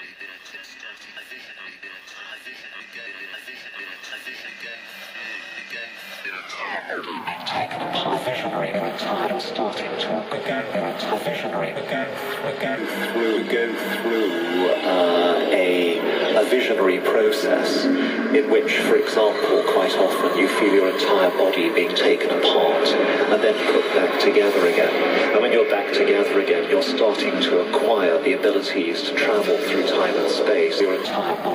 We go through a visionary process in which, for example, quite often you feel your entire body being taken apart and then put back together again. And when you're back together again, you're starting to acquire the abilities to travel through time and space. Your entire body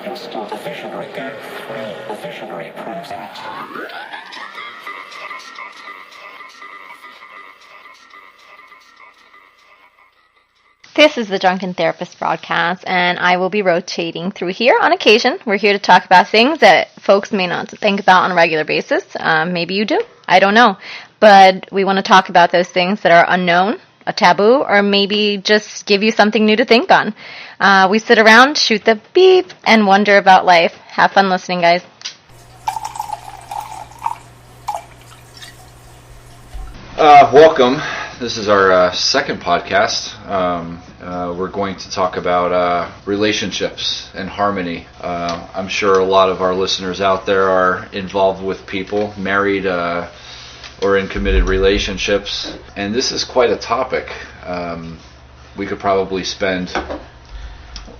you start a visionary process. This is the Drunken Therapist broadcast, and I will be rotating through here on occasion. We're here to talk about things that folks may not think about on a regular basis. Maybe you do. I don't know. But we want to talk about those things that are unknown, a taboo, or maybe just give you something new to think on. We sit around, shoot the beep, and wonder about life. Have fun listening, guys. Welcome. This is our second podcast. We're going to talk about relationships and harmony. I'm sure a lot of our listeners out there are involved with people, married or in committed relationships. And this is quite a topic. We could probably spend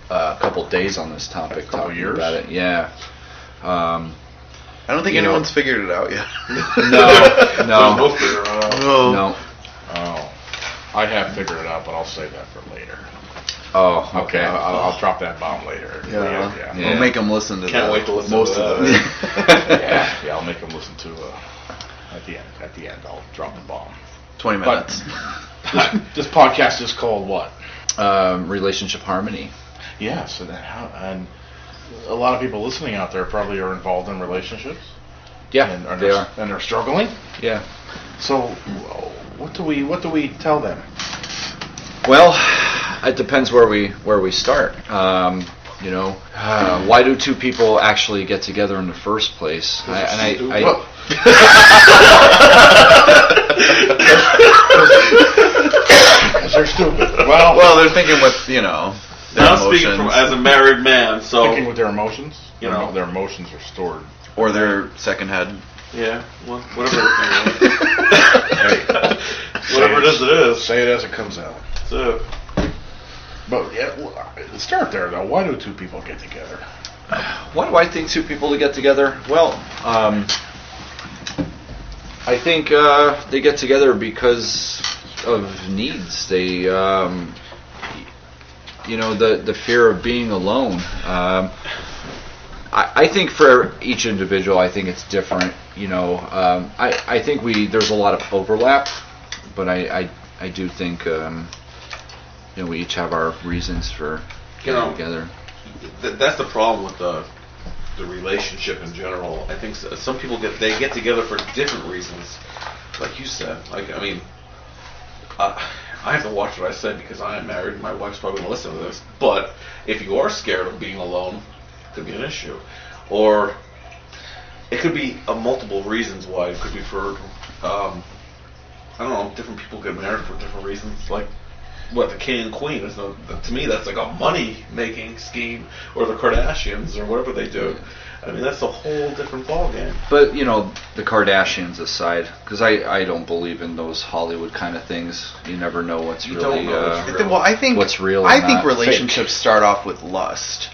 a couple days on this topic talking about it. Yeah. I don't think anyone's figured it out yet. No. No. Oh, I have figured it out, but I'll save that for later. Oh, okay. I'll drop that bomb later. Yeah. We'll make them listen to Can't wait to listen most to of it. Yeah, I'll make them listen to at the end. I'll drop the bomb. 20 minutes. This podcast is called what? Relationship harmony. Yeah. So and a lot of people listening out there probably are involved in relationships. Yeah, and they are. And they're struggling. Yeah. So, what do we tell them? Well, it depends where we start. Why do two people actually get together in the first place? They're stupid. Well, they're thinking with their I'm speaking as a married man, so thinking with their emotions. Their emotions are stored. Or their second head. Yeah, well, whatever. Whatever it is. Say it as it comes out. So, but start there though. Why do two people get together? Why do I think two people get together? Well, I think they get together because of needs. They, the fear of being alone. I think for each individual, I think it's different. I think there's a lot of overlap, but I do think we each have our reasons for getting together. that's the problem with the relationship in general. I think some people get together for different reasons, like you said. I have to watch what I said because I am married and my wife's probably going to listen to this. But if you are scared of being alone, it could be an issue. Or it could be multiple reasons why. It could be for, different people get married for different reasons. Like, the king and queen is to me that's like a money-making scheme, or the Kardashians, or whatever they do. That's a whole different ballgame. But, the Kardashians aside, because I don't believe in those Hollywood kind of things. You never know what's really what's real. I think relationships start off with lust.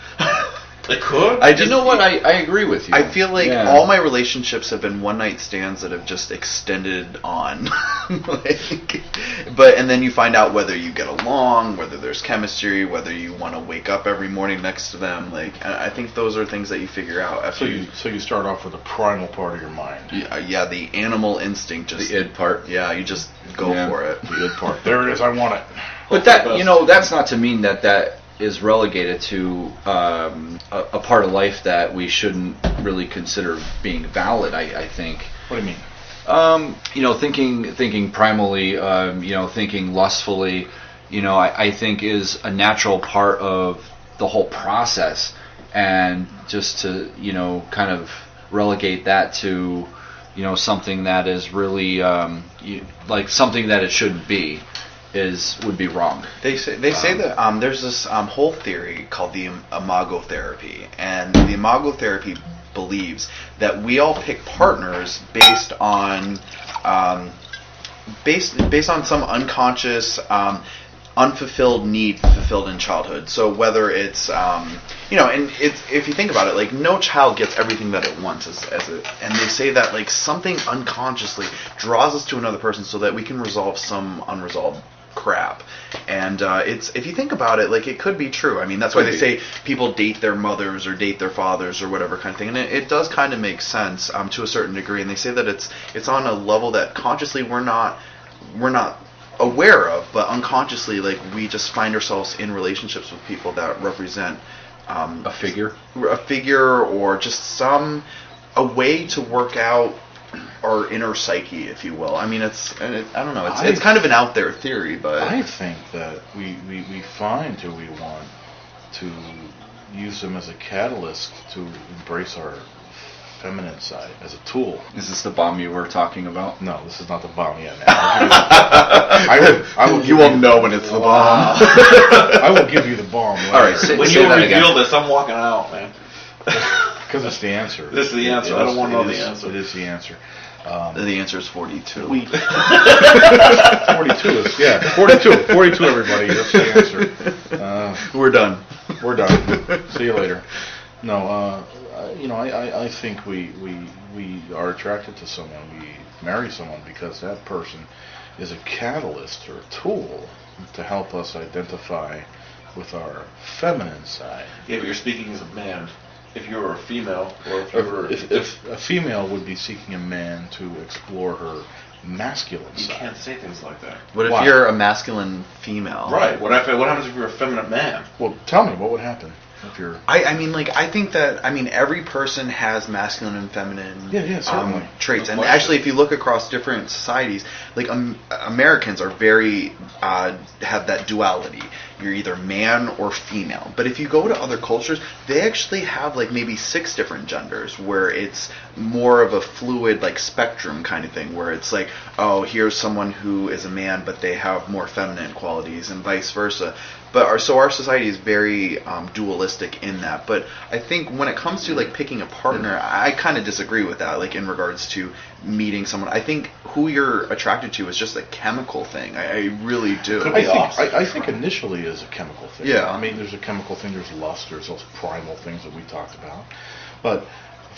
They could. I agree with you. I feel like all my relationships have been one-night stands that have just extended on. And then you find out whether you get along, whether there's chemistry, whether you want to wake up every morning next to them. I think those are things that you figure out after. So you start off with the primal part of your mind. Yeah, the animal instinct, just the id part. Yeah, you just go for it. The id part. There it is. I want it. But that's not to mean that is relegated to a part of life that we shouldn't really consider being valid. I think. What do you mean? Thinking primally, thinking lustfully, I think is a natural part of the whole process, and just to kind of relegate that to something that is really like something that it shouldn't be. would be wrong. They say that there's this whole theory called the imago therapy, and the imago therapy believes that we all pick partners based on based on some unconscious unfulfilled need fulfilled in childhood. So whether it's and it's, if you think about it, like no child gets everything that it wants and they say that like something unconsciously draws us to another person so that we can resolve some unresolved crap. And it's, if you think about it, like it could be true. I mean, that's why they say people date their mothers or date their fathers or whatever kind of thing, and it does kind of make sense to a certain degree. And they say that it's on a level that consciously we're not aware of, but unconsciously, like we just find ourselves in relationships with people that represent A figure? a figure or just a way to work out our inner psyche, if you will. I mean, I don't know. It's kind of an out there theory, but I think that we find who we want to use them as a catalyst to embrace our feminine side as a tool. Is this the bomb you were talking about? No, this is not the bomb yet. I will you won't know when it's the bomb. I will give you the bomb later. All right, When say you that reveal again. this, I'm walking out, man. Because it's the answer. This is the answer. I don't want to know the answer. It is the answer. The answer is 42. 42 is, 42 everybody, that's the answer. We're done. We're done. See you later. No, I think we are attracted to someone, we marry someone because that person is a catalyst or a tool to help us identify with our feminine side. Yeah, but you're speaking as a man. If you were a female, or if you were... If a female would be seeking a man to explore her masculine You side. can't say things like that. What if Why? you're a masculine female? Right. What happens if you're a feminine man? Well, tell me, what would happen if you're... I think that every person has masculine and feminine certainly. traits. No And question. actually, if you look across different societies, like Americans are very have that duality. You're either man or female. But if you go to other cultures, they actually have like maybe 6 different genders, where it's more of a fluid like spectrum kind of thing, where it's like, oh, here's someone who is a man, but they have more feminine qualities, and vice versa. But our society is very dualistic in that. But I think when it comes to like picking a partner, I kind of disagree with that. Like in regards to meeting someone, I think who you're attracted to is just a chemical thing. I really do. Could be opposite. I think initially is a chemical thing. Yeah. I mean, there's a chemical thing, there's lust, there's those primal things that we talked about. But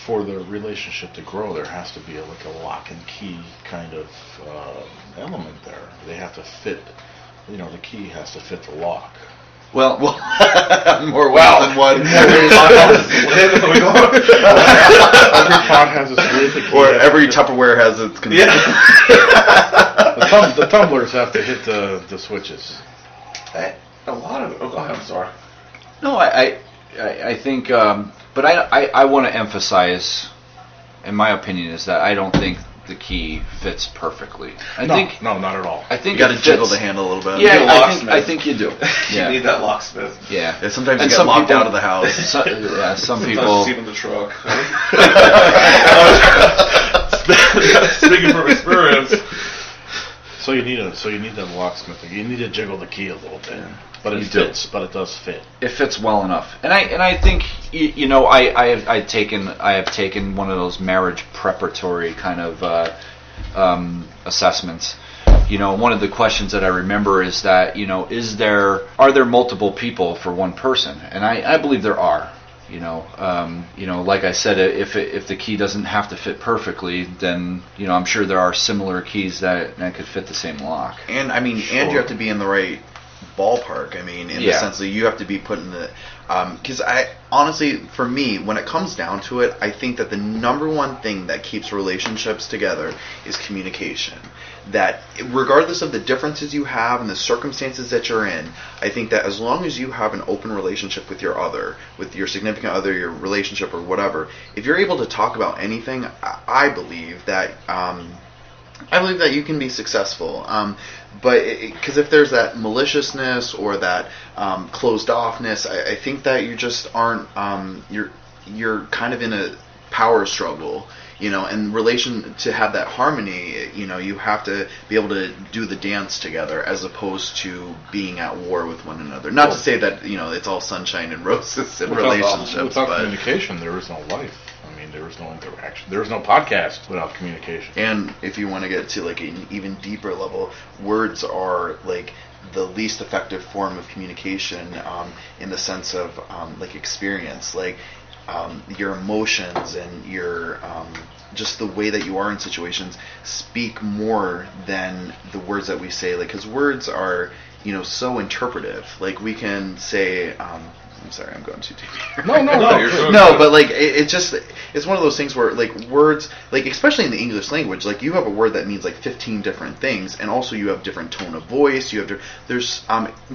for the relationship to grow, there has to be a lock and key kind of element there. They have to fit. The key has to fit the lock. Well, More ways than one. Every pot has its lid. The key Or has to every fit- Tupperware has its The tumblers have to hit the switches. A lot of it. Oh, go ahead. I'm sorry. no, I think, but I want to emphasize, in my opinion, is that I don't think the key fits perfectly. I think No, not at all. I think You got to it jiggle fits- the handle a little bit. Yeah, Need a locksmith. I think you do. You Yeah, need that locksmith. yeah. Yeah, sometimes And you get some locked people- out of the house. Some Sometimes people. it's even the truck. Speaking from experience. So you need a locksmith. You need to jiggle the key a little bit, but it You do. fits. But it does fit. It fits well enough, and I think I have taken one of those marriage preparatory kind of assessments. One of the questions that I remember is that are there multiple people for one person, and I believe there are. Like I said, if the key doesn't have to fit perfectly, then I'm sure there are similar keys that could fit the same lock. And I mean, and you have to be in the right ballpark. I mean, in the Yeah. sense that you have to be put in the. Because I honestly, for me, when it comes down to it, I think that the number one thing that keeps relationships together is communication. That regardless of the differences you have and the circumstances that you're in, I think that as long as you have an open relationship with your significant other, your relationship or whatever, if you're able to talk about anything, I believe that you can be successful. But because if there's that maliciousness or that closed offness, I think that you just aren't. You're kind of in a power struggle. in relation to have that harmony, you have to be able to do the dance together as opposed to being at war with one another. Not to say that, it's all sunshine and roses in relationships. Without but communication, there is no life. I mean, there is no interaction. There is no podcast without communication. And if you want to get to like an even deeper level, words are like the least effective form of communication in the sense of like experience, like your emotions and your just the way that you are in situations speak more than the words that we say. Like, because words are so interpretive. Like we can say. I'm sorry, I'm going too deep here. No, but like it's one of those things where like words, like especially in the English language, like you have a word that means like 15 different things, and also you have different tone of voice. There's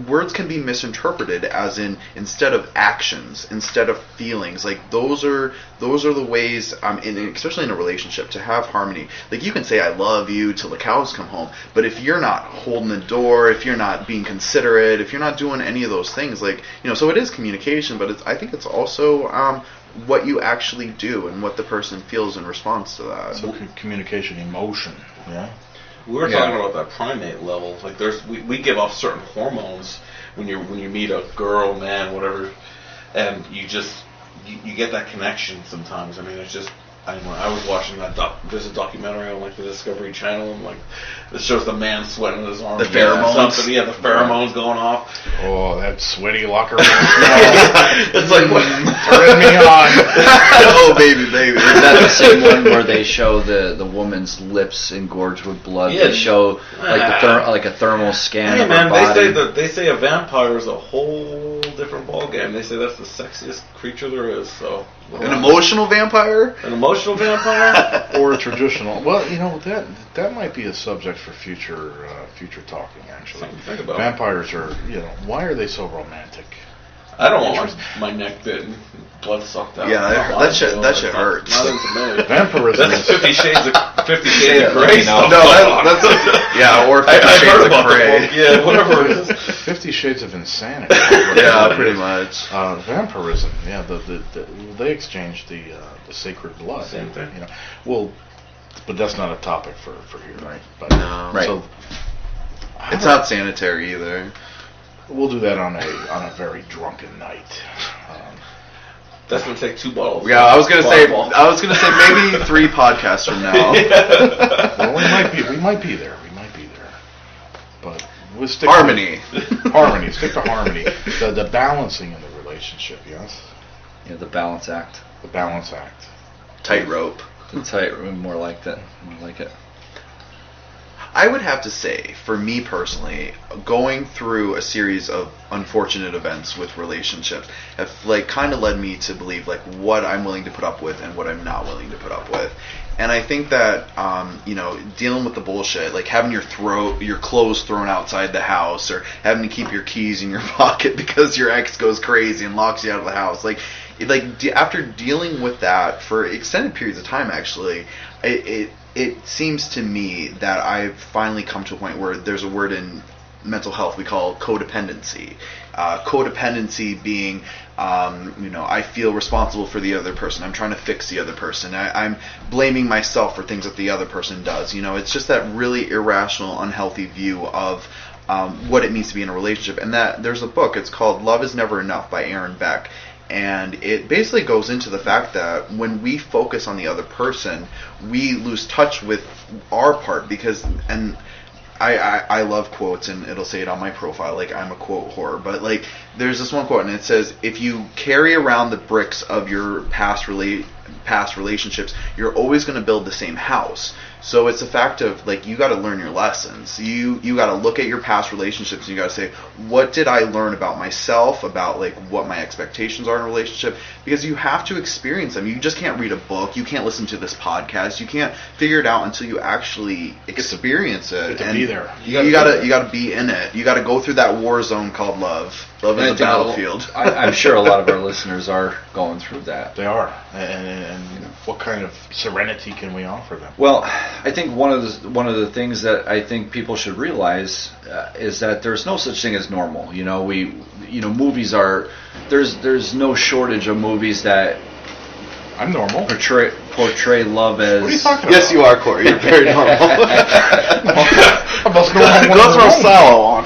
words can be misinterpreted as in instead of actions, instead of feelings. Like those are the ways, especially in a relationship, to have harmony. Like you can say I love you till the cows come home, but if you're not holding the door, if you're not being considerate, if you're not doing any of those things, like so it is communication. But I think it's also what you actually do and what the person feels in response to that. So communication, emotion, yeah. We were talking about that primate level. Like we give off certain hormones when you meet a girl, man, whatever, and you get that connection sometimes. I mean, it's just. I was watching there's a documentary on like the Discovery Channel, and like it shows the man sweating in his arm. The pheromones. The pheromones going off. Oh, that sweaty locker room. It's like turn me on. Oh, baby. Is that the same one where they show the woman's lips engorged with blood? Yeah. They show like a thermal scan Hey of man, her body. they say a vampire is a whole different ballgame. They say that's the sexiest creature there is. So An emotional vampire? An emotional vampire? Or a traditional. Well, that might be a subject for future talking. Actually, Something to think about. Vampires are, why are they so romantic? I don't want my neck bitten, blood sucked out. Yeah, that shit hurts. Not into me. Vampirism That's is 50 Shades of Grey. No, that's or 50 I've Shades heard of about Grey. the book. Yeah, whatever it is. 50 Shades of Insanity. Yeah, pretty much. Vampirism. Yeah, they exchange the sacred blood. Same thing. Well, but that's not a topic for here, right? But No. Right. So It's not sanitary either. we'll do that on a very drunken night. That's gonna take 2 bottles. Yeah, I was gonna say maybe 3 podcasts from now. Well, we might be there. But we'll stick Harmony. to harmony. Stick to harmony. The balancing in the relationship. Yes. Yeah, the balance act. The balance act. Tightrope. The tight, more like that. More like it. I would have to say, for me personally, going through a series of unfortunate events with relationships have kind of led me to believe what I'm willing to put up with and what I'm not willing to put up with. And I think that dealing with the bullshit, like having your clothes thrown outside the house, or having to keep your keys in your pocket because your ex goes crazy and locks you out of the house, after dealing with that for extended periods of time, actually, it seems to me that I've finally come to a point where there's a word in mental health we call codependency. Codependency being, I feel responsible for the other person. I'm trying to fix the other person. I'm blaming myself for things that the other person does. It's just that really irrational, unhealthy view of what it means to be in a relationship. And that there's a book. It's called Love Is Never Enough by Aaron Beck. And it basically goes into the fact that when we focus on the other person, we lose touch with our part and I love quotes, and it'll say it on my profile, I'm a quote whore, but there's this one quote, and it says, if you carry around the bricks of your past relationships, you're always going to build the same house. So it's a fact of you got to learn your lessons. You got to look at your past relationships and you got to say, what did I learn about myself, about what my expectations are in a relationship? Because you have to experience them. You just can't read a book. You can't listen to this podcast. You can't figure it out until you actually experience it. And be there. You got to be in it. You got to go through that war zone called love. Love is a battlefield. I'm sure a lot of our listeners are going through that. They are. And what kind of serenity can we offer them? Well, I think one of the things that I think people should realize is that there's no such thing as normal. Movies are there's no shortage of movies that I'm normal. portray portray love as. What are you talking about? Yes, you are, Corey. You're very normal. The most normal one. Go throw Salo on.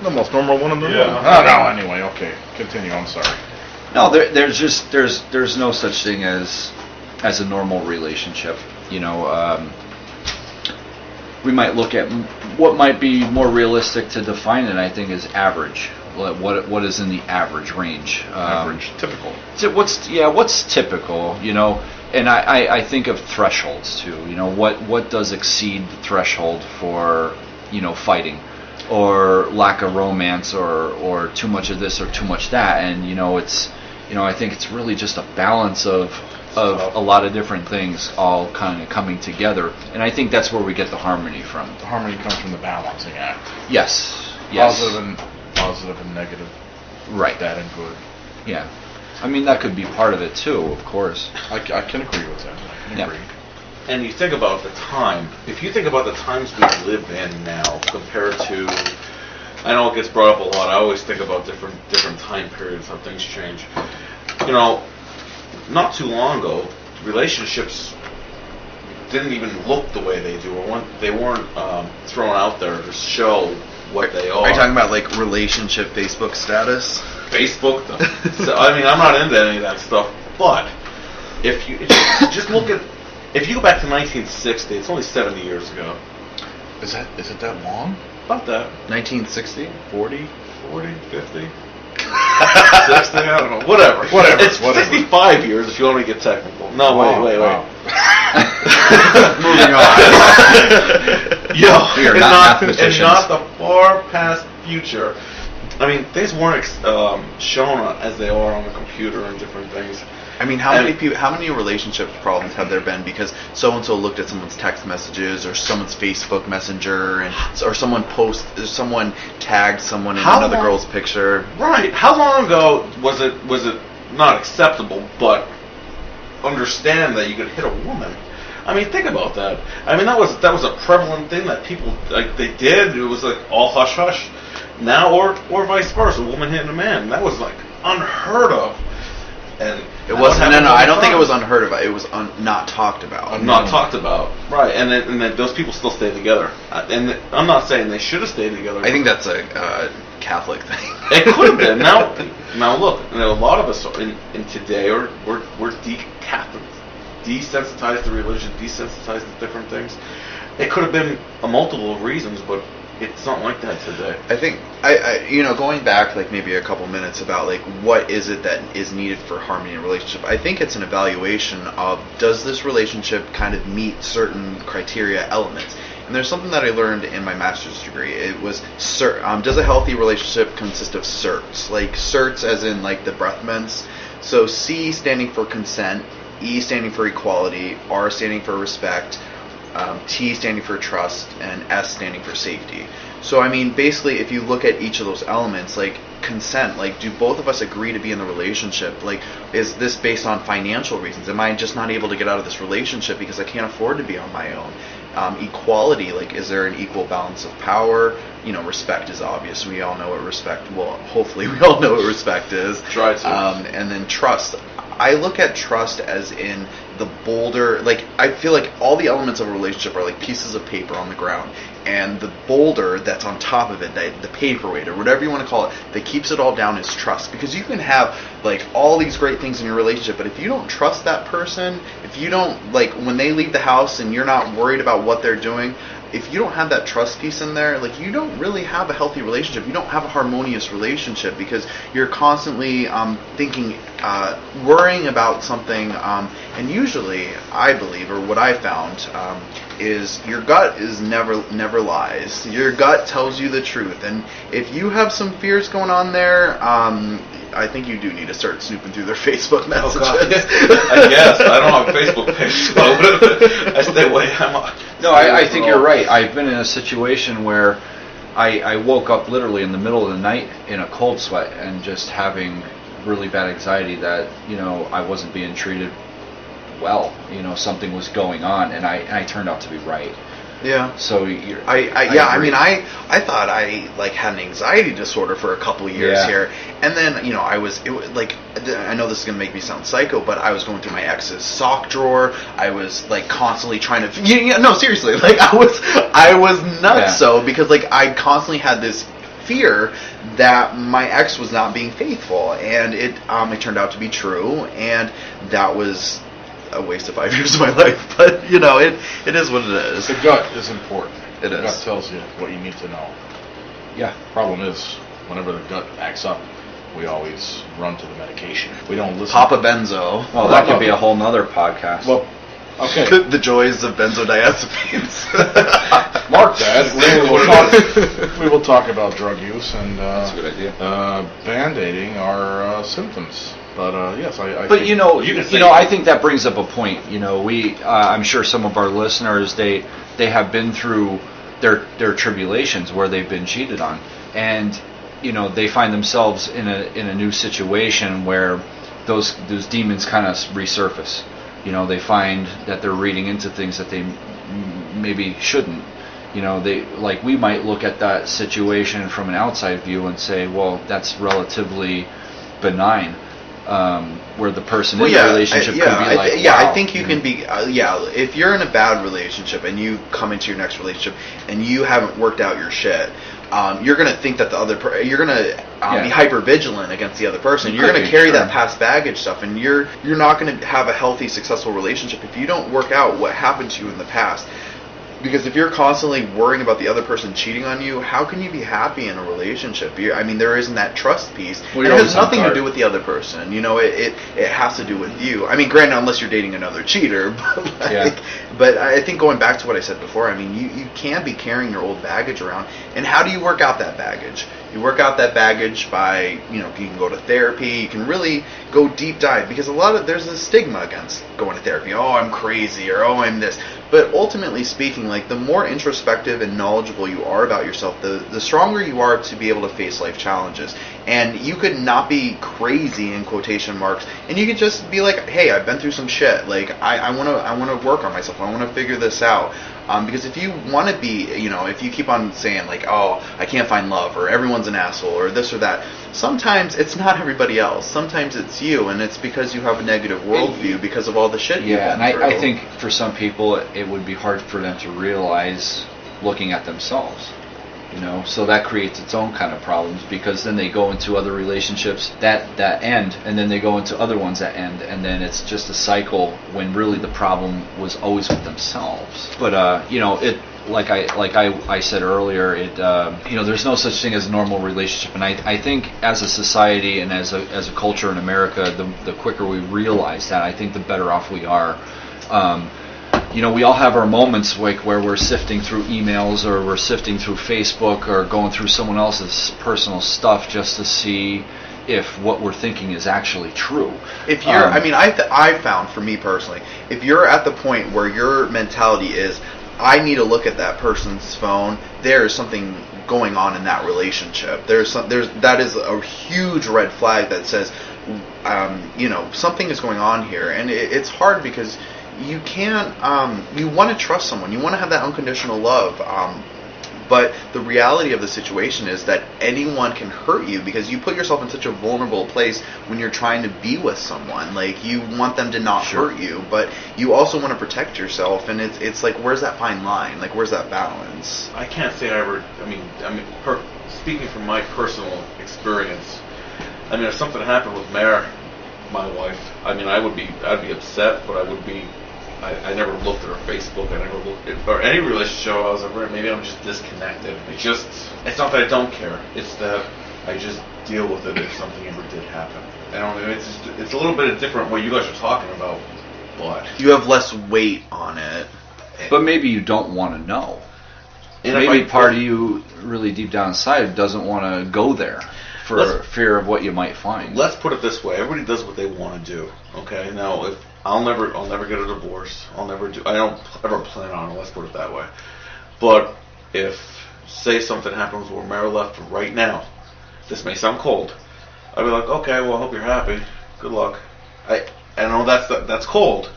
The most normal one in the room. Yeah. Oh, no, anyway, okay. Continue, I'm sorry. No, there's no such thing as a normal relationship. You know, we might look at what might be more realistic to define it. I think is average. What is in the average range? Average, typical. What's typical? You know, and I think of thresholds too. You know, what does exceed the threshold for, you know, fighting, or lack of romance, or too much of this or too much that, and you know, it's, you know, I think it's really just a balance of a lot of different things all kind of coming together, and I think that's where we get the harmony from. The harmony comes from the balancing act. Yes. Positive and negative. Right. Bad and good. Yeah. I mean, that could be part of it too, of course. I can agree with that. I can agree. And you think about the time. If you think about the times we live in now compared to, I know it gets brought up a lot. I always think about different time periods, how things change. You know, not too long ago, relationships didn't even look the way they do, or they weren't thrown out there to show what they are. Are you talking about like relationship Facebook status? Facebook. So, I mean, I'm not into any of that stuff. But if you just look at, if you go back to 1960, it's only 70 years ago. Is it that long? About that. 1960? 40, 50. 60, I don't know. Whatever. It's 65 years if you want to get technical. No, wait. Wow. Moving on. You're and not and not the far past future. I mean, things weren't shown as they are on the computer and different things. I mean, how many relationship problems have there been because so and so looked at someone's text messages or someone's Facebook Messenger, or someone tagged someone in another girl's picture? Right. How long ago was it not acceptable, but understand that you could hit a woman? I mean, think about that. I mean, that was a prevalent thing that people they did. It was like all hush hush. Now, or vice versa, a woman hitting a man. That was like unheard of. And it wasn't. No, I don't think it was unheard of. It was not talked about. Not talked about, right? And then those people still stay together. And I'm not saying they should have stayed together. I think that's a Catholic thing. It could have been. Now look, a lot of us in today we're Catholic, desensitized to religion, desensitized to different things. It could have been a multiple of reasons, but it's not like that today. I think I going back like maybe a couple minutes about like what is it that is needed for harmony in a relationship. I think it's an evaluation of, does this relationship kind of meet certain criteria elements. And there's something that I learned in my master's degree. It was does a healthy relationship consist of CERTs? Like CERTs as in like the breath mints. So C standing for consent, E standing for equality, R standing for respect, T standing for trust, and S standing for safety. So I mean, basically, if you look at each of those elements, like consent, like do both of us agree to be in the relationship? Like, is this based on financial reasons? Am I just not able to get out of this relationship because I can't afford to be on my own? Equality, like is there an equal balance of power? You know, respect is obvious. We all know what respect, well, hopefully we all know what respect is. Try to. And then trust. I look at trust as in the boulder, like I feel like all the elements of a relationship are like pieces of paper on the ground, and the boulder that's on top of it, the paperweight or whatever you want to call it, that keeps it all down is trust. Because you can have like all these great things in your relationship, but if you don't trust that person, if you don't, like when they leave the house and you're not worried about what they're doing, if you don't have that trust piece in there, like you don't really have a healthy relationship. You don't have a harmonious relationship because you're constantly thinking, worrying about something. And usually, I believe, or what I found, is your gut is never lies. Your gut tells you the truth. And if you have some fears going on there, I think you do need to start snooping through their Facebook messages. I guess. I don't have a Facebook page, so I stay away. No, I think you're right. I've been in a situation where I woke up literally in the middle of the night in a cold sweat and just having really bad anxiety that, you know, I wasn't being treated well. You know, something was going on, and I turned out to be right. Yeah. So you're, I agree. mean, I thought I like had an anxiety disorder for a couple of years Yeah. here, and then I was like, I know this is gonna make me sound psycho, but I was going through my ex's sock drawer. I was like constantly trying to, no, seriously, like I was nuts. Yeah. So because like I constantly had this fear that my ex was not being faithful, and it turned out to be true, and that was a waste of 5 years of my life. But it is what it is. The gut is important. It the is. gut tells you what you need to know. Yeah. Problem is, whenever the gut acts up, we always run to the medication. We don't listen. Papa Benzo. Well, that could be a whole nother podcast. Well, okay. The joys of benzodiazepines. Mark that. We will talk about drug use and That's a good idea. band-aiding our symptoms. But yes, I But think I think that brings up a point. I'm sure some of our listeners they have been through their tribulations where they've been cheated on, and they find themselves in a new situation where those demons kind of resurface. They find that they're reading into things that they maybe shouldn't. We might look at that situation from an outside view and say, well, that's relatively benign. Where the person in the relationship could be like, I think you can be, if you're in a bad relationship and you come into your next relationship and you haven't worked out your shit, you're going to think that you're going to be hyper vigilant against the other person. You're going to carry that past baggage stuff, and you're not going to have a healthy, successful relationship if you don't work out what happened to you in the past. Because if you're constantly worrying about the other person cheating on you, how can you be happy in a relationship? There isn't that trust piece. Well, and it has nothing to do with the other person. It has to do with you. Granted, unless you're dating another cheater. But I think going back to what I said before, you can't be carrying your old baggage around. And how do you work out that baggage? You work out that baggage by, you can go to therapy. You can really go deep dive, because there's a stigma against going to therapy. Oh, I'm crazy, or oh, I'm this. But ultimately speaking, the more introspective and knowledgeable you are about yourself, the stronger you are to be able to face life challenges. And you could not be crazy in quotation marks, and you could just be like, hey, I've been through some shit. I want to work on myself. I want to figure this out. Because if you want to be, if you keep on saying oh, I can't find love, or everyone's an asshole, or this or that, sometimes it's not everybody else. Sometimes it's you, and it's because you have a negative worldview because of all the shit you've been through. I think for some people it would be hard for them to realize looking at themselves. So that creates its own kind of problems, because then they go into other relationships that end, and then they go into other ones that end, and then it's just a cycle when really the problem was always with themselves. But it like I said earlier, there's no such thing as a normal relationship, and I think as a society and as a culture in America, the quicker we realize that, I think the better off we are. We all have our moments where we're sifting through emails, or we're sifting through Facebook, or going through someone else's personal stuff just to see if what we're thinking is actually true. If you're, I found, for me personally, if you're at the point where your mentality is, I need to look at that person's phone, there is something going on in that relationship. That is a huge red flag that says, something is going on here, and it's hard because you can't, you want to trust someone, you want to have that unconditional love, but the reality of the situation is that anyone can hurt you, because you put yourself in such a vulnerable place when you're trying to be with someone. You want them to not hurt you, but you also want to protect yourself, and it's where's that fine line? Where's that balance? I can't say I ever. Speaking from my personal experience, if something happened with Mare, my wife, I'd be upset, but I would be. I never looked at her Facebook. I never looked at or any relationship I was ever in. Maybe I'm just disconnected. It's not that I don't care. It's that I just deal with it if something ever did happen. It's a little bit different what you guys are talking about, but you have less weight on it. But maybe you don't want to know. And maybe part of you, really deep down inside, doesn't want to go there for fear of what you might find. Let's put it this way: everybody does what they want to do. Okay, now if I'll never get a divorce. I don't ever plan on it. Let's put it that way. But if, say, something happens where Mara left right now, this may sound cold. I'd be like, okay, well, I hope you're happy. Good luck. I know that's cold,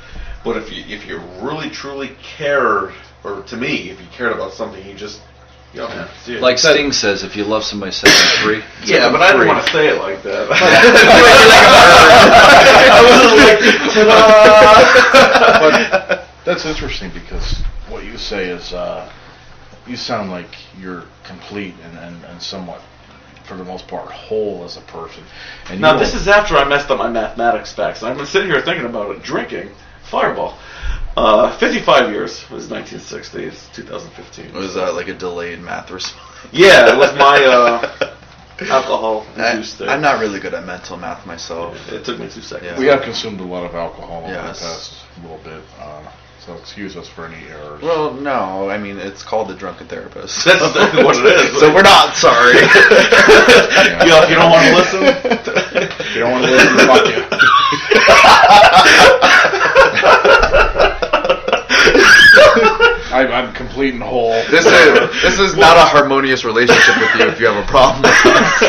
but if you really truly cared or to me, if you cared about something, you just, man, see it. Like Sting says, if you love somebody, set them free. Yeah, but I didn't want to say it like that. But that's interesting because what you say is, you sound like you're complete and somewhat, for the most part, whole as a person. And Now, this is after I messed up my mathematics facts. I've been sitting here thinking about it, drinking Fireball. 55 years. It was 1960. It's 2015. Was that like a delayed math response? Yeah, it was my alcohol-induced thing. I'm not really good at mental math myself. It took me 2 seconds. Yeah. We have consumed a lot of alcohol over Yes. the past little bit, so excuse us for any errors. Well, no, I mean, it's called The Drunken Therapist. That's exactly what it is. So we're not sorry. If you don't want to listen, If you don't want to listen, fuck you. I'm complete and whole. This is not a harmonious relationship with you if you have a problem with us.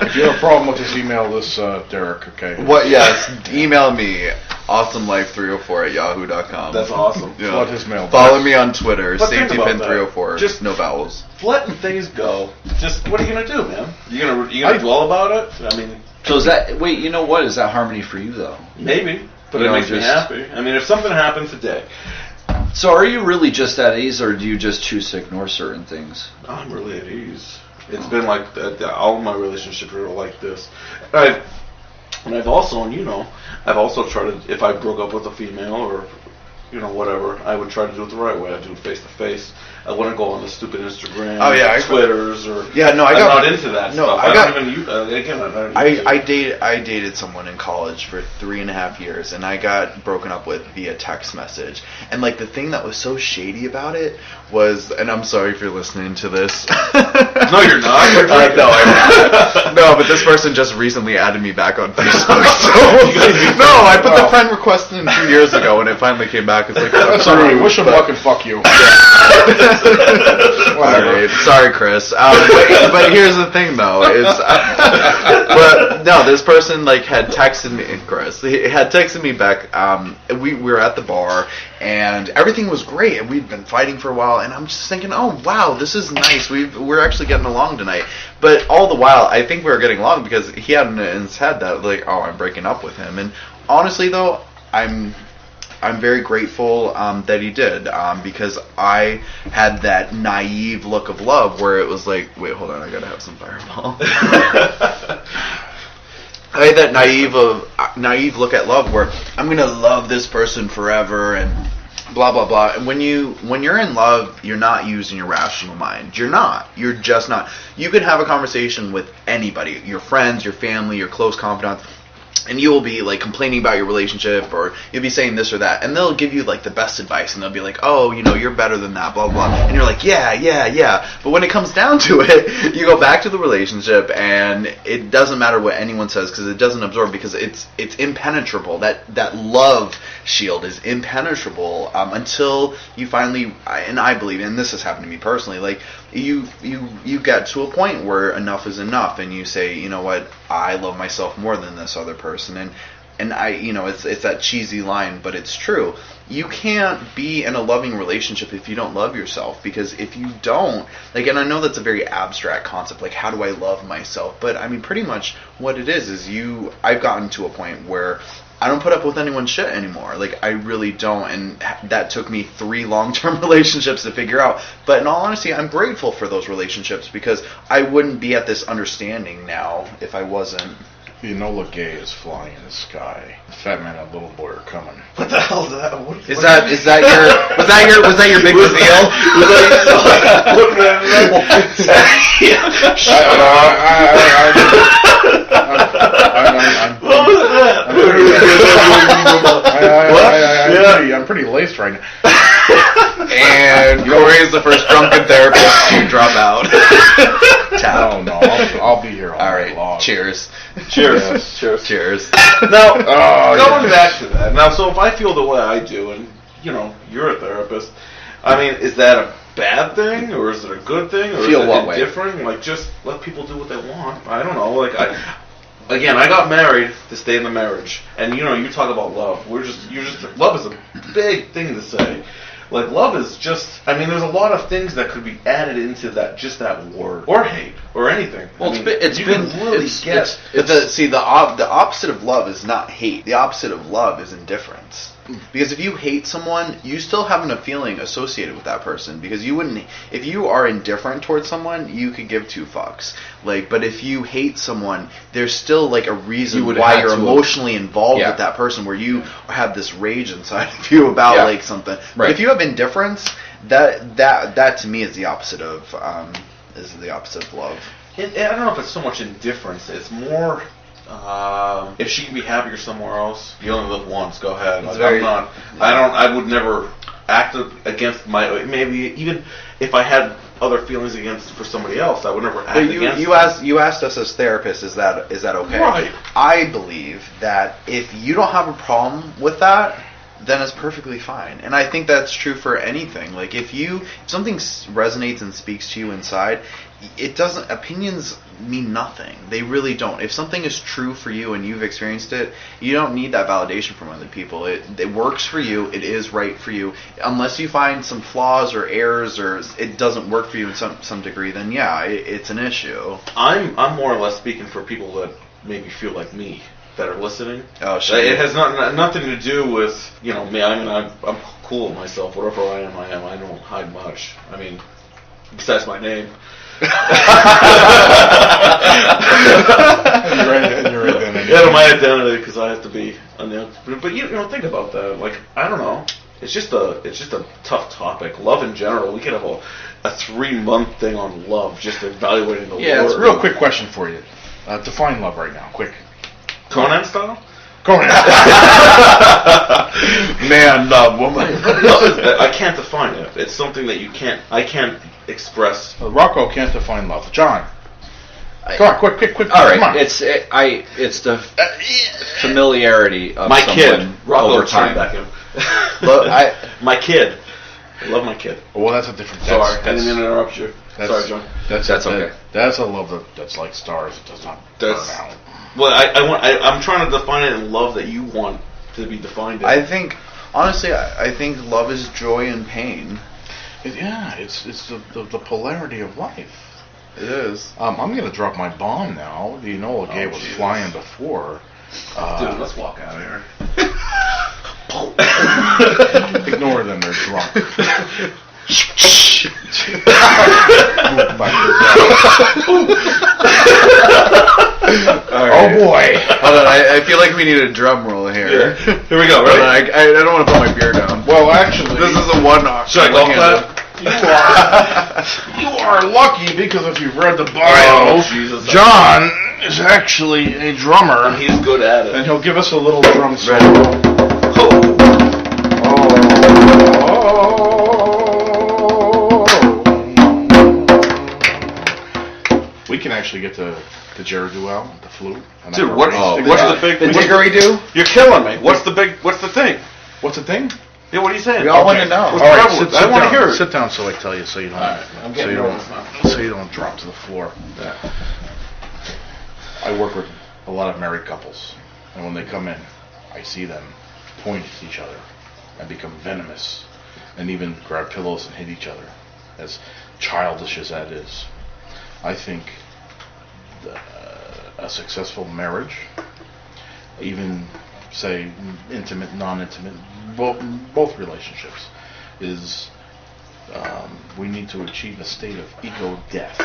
If you have a problem with this, email this Derek, okay? What? Yes, email me, awesomelife304@yahoo.com. that's awesome. Yeah. What his mailbox? Follow me on Twitter, But think about that. safetypin304. Just- no vowels. Letting things go. Just what are you gonna do, man? You gonna dwell about it? I mean, So is that, wait, you know what? Is that harmony for you, though? maybe, but You it know, makes me just- happy. I mean, if something happened today, So are you really just at ease, or do you just choose to ignore certain things? I'm really at ease. It's been like that. All my relationships are like this. I've also, and I've also tried to, if I broke up with a female or, whatever, I would try to do it the right way. I'd do it face to face. I wouldn't go on the stupid Instagram, Oh, yeah, Twitters, or Yeah, no, I'm not into that no, stuff. I I got- don't even use. Again, I don't. I dated someone in college for 3.5 years, and I got broken up with via text message. And like the thing that was so shady about it was, and I'm sorry if you're listening to this. No, you're not. You're drinking. No, I'm not. No, but this person just recently added me back on Facebook. So no, I put the friend request in 2 years ago, and it finally came back. It's like That's alright. Wish him luck and fuck you. Alright, sorry, Chris. But here's the thing, though, is, but no, this person had texted me, Chris. He had texted me back. We were at the bar, and everything was great, and we'd been fighting for a while. And I'm just thinking, oh wow, this is nice. We're actually getting along tonight. But all the while, I think we were getting along because he had in his head that I'm breaking up with him. And honestly, though, I'm very grateful that he did because I had that naive look of love where it was like, wait, hold on, I gotta have some Fireball. I had that naive look at love where I'm gonna love this person forever and blah blah blah. And when you're in love, you're not using your rational mind. You're not. You're just not. You can have a conversation with anybody, your friends, your family, your close confidants. And you will be complaining about your relationship, or you'll be saying this or that, and they'll give you the best advice, and they'll be like, "Oh, you're better than that," blah blah. And you're like, "Yeah." But when it comes down to it, you go back to the relationship, and it doesn't matter what anyone says because it doesn't absorb because it's impenetrable. That love shield is impenetrable until you finally, and I believe, and this has happened to me personally, you get to a point where enough is enough, and you say, you know what, I love myself more than this other person, and I, it's that cheesy line, but it's true. You can't be in a loving relationship if you don't love yourself, because if you don't, and I know that's a very abstract concept, how do I love myself? But I mean, pretty much what it is I've gotten to a point where I don't put up with anyone's shit anymore. I really don't, and that took me 3 long-term relationships to figure out. But in all honesty, I'm grateful for those relationships because I wouldn't be at this understanding now if I wasn't. The Enola Gay is flying in the sky. The fat man and little boy are coming. What the hell is that? What Was that your big reveal? What was that? I'm pretty laced right now. And Corey is the first drunken therapist to drop out. Oh no, I'll be here all All night right, long. cheers. Cheers. Yes. Cheers. Cheers. Now, Oh, going yeah. back to that. Now, so if I feel the way I do, and you're a therapist, I mean, is that a bad thing, or is it a good thing, or Feel is it what way? indifferent? Just let people do what they want. I don't know. I got married to stay in the marriage, and you talk about love. Love is a big thing to say. Like, love is just, I mean, there's a lot of things that could be added into that, just that word. Or hate, or anything. Well, I mean, it's you been can really it's, get... it's, The opposite of love is not hate. The opposite of love is indifference. Because if you hate someone, you still have a feeling associated with that person. Because you wouldn't, if you are indifferent towards someone, you could give two fucks. Like, but if you hate someone, there's still like a reason why you're emotionally involved with that person, where you have this rage inside of you about like something. Right. But if you have indifference, that to me is the opposite of love. I don't know if it's so much indifference. It's more... if she can be happier somewhere else, you only live once. Go ahead. Like, I would never act against my. Maybe even if I had other feelings for somebody else, I would never act against. You asked us as therapists, is that okay? Right. I believe that if you don't have a problem with that, then it's perfectly fine. And I think that's true for anything. Like if something resonates and speaks to you inside, opinions mean nothing. They really don't. If something is true for you and you've experienced it, you don't need that validation from other people. It works for you. It is right for you. Unless you find some flaws or errors or it doesn't work for you in some degree, then yeah, it's an issue. I'm more or less speaking for people that maybe feel like me, that are listening. Oh, sure. It has nothing to do with, me. I mean, I'm cool with myself. Whatever I am. I don't hide much. I mean, besides my name. Your identity. Yeah, my identity, because I have to be on the. But think about that. Like, I don't know. It's just a tough topic. Love in general. We could have a 3-month thing on love, just evaluating the word. Yeah, it's a real quick question for you. Define love right now, quick. Conan style. Conan. Man, love, woman. I can't define it. It's something that I can't express. Rocco can't define love. John. Come on, quick. All right, come on. it's the familiarity of My someone kid. Rocco over time. back in. My kid. I love my kid. Well, that's a different. Sorry, I didn't interrupt you. Sorry, John. That's okay. That's a love that's like stars. It does not burn out. Well, I'm trying to define it in love that you want to be defined in. I think, honestly, I think love is joy and pain. It's the polarity of life. It is. I'm going to drop my bomb now. The Enola Gay was flying before. Dude, let's walk out of here. Ignore them, they're drunk. Oh boy! Hold on, I feel like we need a drum roll here. Yeah. Here we go, right? I don't want to put my beer down. Well, actually, this is a one-off. Should I go for that? You are lucky because if you've read the bio, John is actually a drummer. And he's good at it. And he'll give us a little drum solo. We can actually get the Didgeridoo, the flute. And dude, what's the big... The didgeridoo? You're killing me. What's the thing? What's the thing? Yeah, what are you saying? We all want to know. All right, sit I want to down. hear it. Sit down so I tell you, so you don't, I'm getting nervous now. so you don't drop to the floor. Yeah. I work with a lot of married couples, and when they come in, I see them point at each other and become venomous, and even grab pillows and hit each other. As childish as that is, I think a successful marriage, even say intimate, non-intimate, both relationships, is we need to achieve a state of ego death.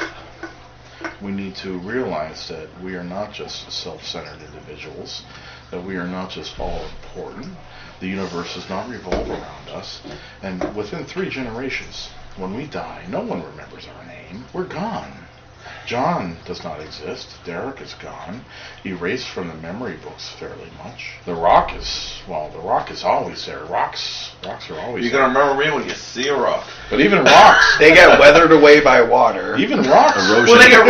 We need to realize that we are not just self-centered individuals, that we are not just all important. The universe does not revolve around us, and within 3 generations, when we die, no one remembers our name. We're gone. John does not exist. Derek is gone. Erased from the memory books fairly much. The Rock is always there. Rocks are always You're there. going to remember me when you see a rock. But even rocks, They get weathered away by water. even rocks, Well, they get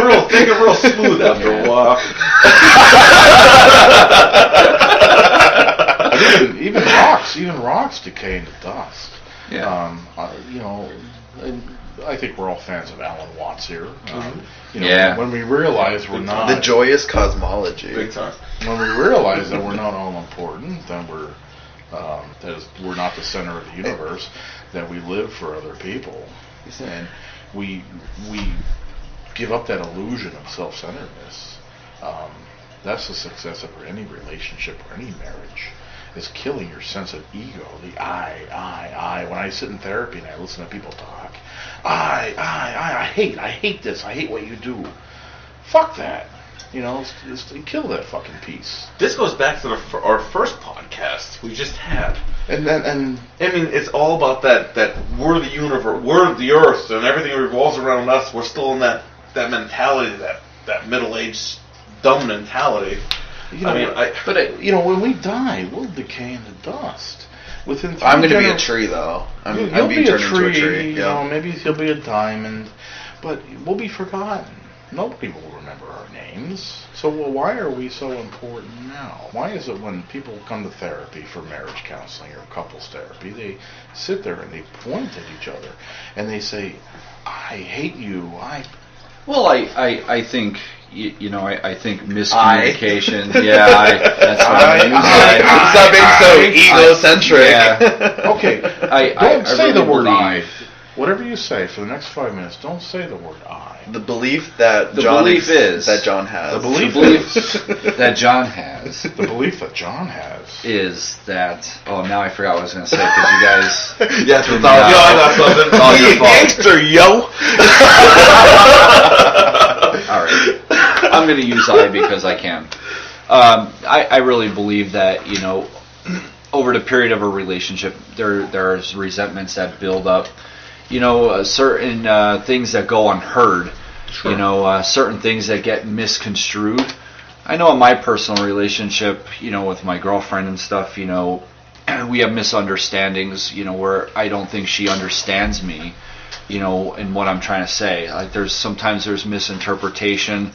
real smooth after a while. But even rocks decay into dust. Yeah. I think we're all fans of Alan Watts here. Yeah. When we realize we're not The joyous cosmology. Big time. when we realize that we're not all important, then we're We're not the center of the universe, that we live for other people. And we give up that illusion of self-centeredness. That's the success of any relationship or any marriage, is killing your sense of ego, the I. When I sit in therapy and I listen to people talk, I hate this, I hate what you do. Fuck that. Just kill that fucking piece. This goes back to our first podcast we just had. And I mean, it's all about that we're the universe, we're the earth, and everything revolves around us. We're still in that mentality, that middle-aged dumb mentality. When we die, we'll decay into dust. Within I'm going to be a tree, though. You'll be a tree. Into a tree. Yeah. Maybe you'll be a diamond, but we'll be forgotten. Nobody will remember our names. So why are we so important now? Why is it when people come to therapy for marriage counseling or couples therapy, they sit there and they point at each other and they say, I hate you, Well, I think, I think miscommunication. That's what I'm using. Stop being so egocentric. Yeah. Okay. Don't say really the word believe. I. Whatever you say for the next 5 minutes, don't say the word I. The belief that The John belief is- that John has. The belief that John has The belief that John has. is that. Oh, now I forgot what I was going to say because you guys. Yes, threw it's me all, off. It's all your fault. Gangster, yo. All right. I'm going to use I because I can. I really believe that, over the period of a relationship, there's resentments that build up. Certain things that go unheard. Sure. Certain things that get misconstrued. I know in my personal relationship, with my girlfriend and stuff, we have misunderstandings, where I don't think she understands me, and what I'm trying to say. Like sometimes there's misinterpretation.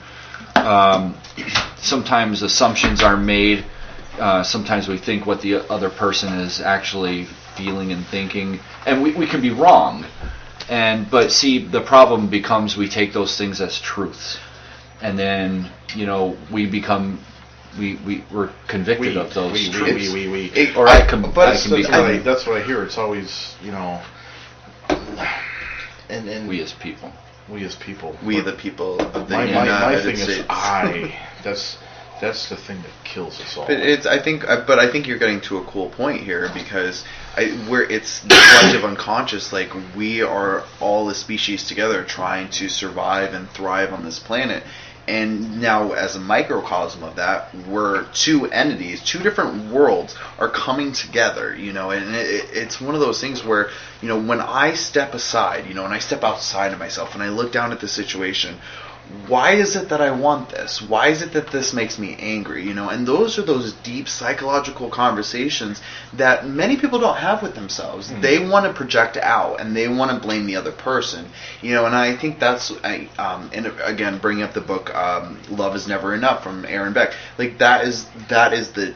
Sometimes assumptions are made. Sometimes we think what the other person is actually feeling and thinking, and we can be wrong. But see, the problem becomes we take those things as truths, and then we're convicted of those truths. That's what I hear. It's always and we as people. We as people. We the people of the my United thing States. is I. That's the thing that kills us all. I think you're getting to a cool point here because it's the collective unconscious. Like we are all a species together trying to survive and thrive on this planet. And now, as a microcosm of that, we're two entities, two different worlds are coming together, and it's one of those things where, when I step aside, and I step outside of myself and I look down at the situation, why is it that I want this? Why is it that this makes me angry? And those are those deep psychological conversations that many people don't have with themselves. They want to project out and they want to blame the other person. And I think that's, and again, bringing up the book Love Is Never Enough from Aaron Beck. Like that is the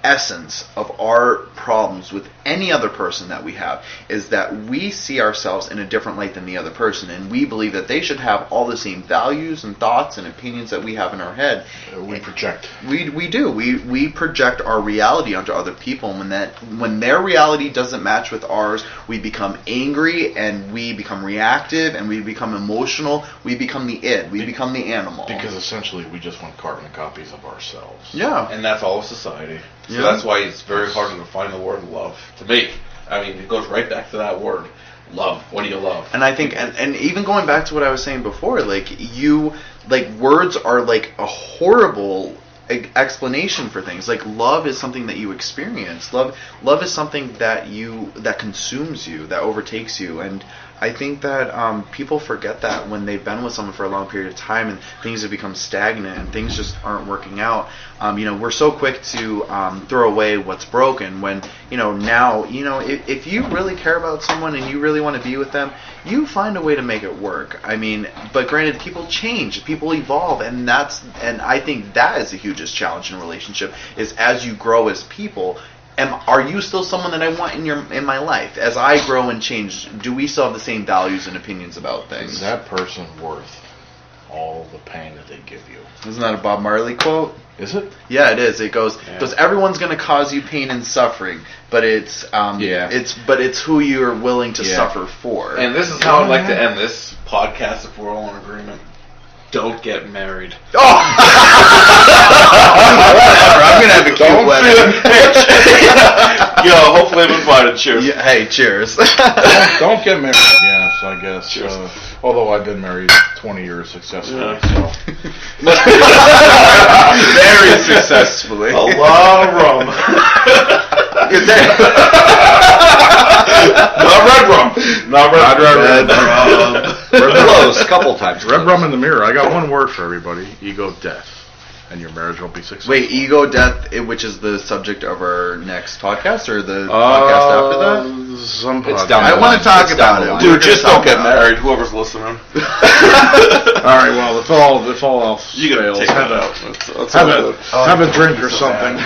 essence of our problems with any other person that we have, is that we see ourselves in a different light than the other person, and we believe that they should have all the same values and thoughts and opinions that we have in our head. We project. We do. We project our reality onto other people, and when their reality doesn't match with ours, we become angry and we become reactive and we become emotional. We become the id. We become the animal. Because essentially we just want carbon copies of ourselves. Yeah. And that's all of society. So Yeah. that's why it's very hard to define the word love. To me, I mean, it goes right back to that word, love. What do you love? And I think, and even going back to what I was saying before, words are like a horrible explanation for things. Like love is something that you experience. Love is something that consumes you, that overtakes you. And I think that people forget that when they've been with someone for a long period of time and things have become stagnant and things just aren't working out. We're so quick to throw away what's broken when, now, if you really care about someone and you really want to be with them, you find a way to make it work. I mean, but granted, people change, people evolve, and I think that is the hugest challenge in a relationship, is as you grow as people, are you still someone that I want in my life? As I grow and change, do we still have the same values and opinions about things? Is that person worth all the pain that they give you. Isn't that a Bob Marley quote? Is it? Yeah, it is. It goes, everyone's going to cause you pain and suffering, but it's who you're willing to suffer for. And this is how I'd like to end this podcast if we're all in agreement. Don't get married. Oh! Whatever. I'm going to have a cute wedding. Yo, hopefully I'm invited. Cheers. Yeah, hey, cheers. Don't get married. Yes, I guess. Although I've been married 20 years successfully, so. Very successfully. A lot of rum. Not red rum. Not red rum. We're close, a couple times. Red close. rum in the mirror. I got one word for everybody. Ego, death. And your marriage won't be successful. Wait, ego, death, which is the subject of our next podcast, or the podcast after that? Some It's podcast. down the I want line. to talk It's about down the it. line. Dude, just don't get married. Whoever's listening. All right, well, if all else You gotta fails, take that out. have a drink or something.